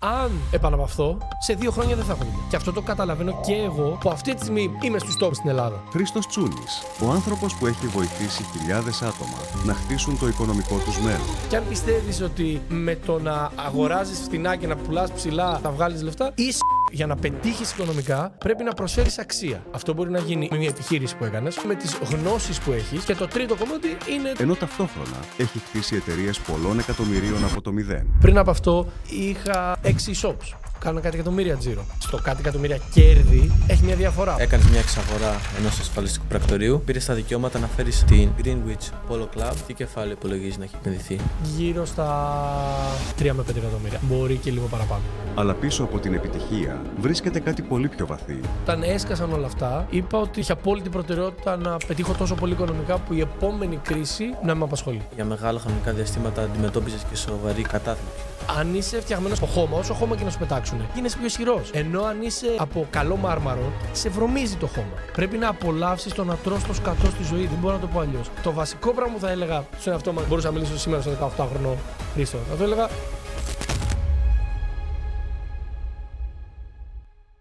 Αν επαναπαυθώ, σε 2 χρόνια δεν θα έχω δουλειά. Και αυτό το καταλαβαίνω και εγώ που αυτή τη στιγμή είμαι στους τόπους στην Ελλάδα. Χρήστος Τσούλης, ο άνθρωπος που έχει βοηθήσει χιλιάδες άτομα να χτίσουν το οικονομικό τους μέλλον. Και αν πιστεύεις ότι με το να αγοράζεις φθηνά και να πουλάς ψηλά θα βγάλεις λεφτά, για να πετύχεις οικονομικά πρέπει να προσφέρεις αξία. Αυτό μπορεί να γίνει με μια επιχείρηση που έκανες, με τις γνώσεις που έχεις. Και το τρίτο κομμάτι είναι. Ενώ ταυτόχρονα έχει χτίσει εταιρείες πολλών εκατομμυρίων από το μηδέν. Πριν από αυτό είχα 6 shops. Κάνουν κάτι εκατομμύρια τζίρο. Στο κάτι εκατομμύρια κέρδη έχει μια διαφορά. Έκανες μια εξαγορά ενός ασφαλιστικού πρακτορείου, πήρες τα δικαιώματα να φέρεις την Greenwich Polo Club. Τι κεφάλαιο υπολογίζεις να έχει επενδυθεί? Γύρω στα 3 με 5 εκατομμύρια. Μπορεί και λίγο παραπάνω. Αλλά πίσω από την επιτυχία βρίσκεται κάτι πολύ πιο βαθύ. Όταν έσκασαν όλα αυτά, είπα ότι είχε απόλυτη προτεραιότητα να πετύχω τόσο πολύ οικονομικά που η επόμενη κρίση να με απασχολεί. Για μεγάλα χρονικά διαστήματα αντιμετώπιζες και σοβαρή κατάθλιψη. Αν είσαι φτιαγμένο από χώμα, όσο χώμα και να σου πετάξουν, γίνεσαι πιο ισχυρός. Ενώ αν είσαι από καλό μάρμαρο, σε βρωμίζει το χώμα. Πρέπει να απολαύσεις το να τρως το σκατό στη ζωή. Δεν μπορώ να το πω αλλιώς. Το βασικό πράγμα που θα έλεγα στον εαυτό μου, μπορούσα να μιλήσω σήμερα στο 18χρονο Χρήστο, θα το έλεγα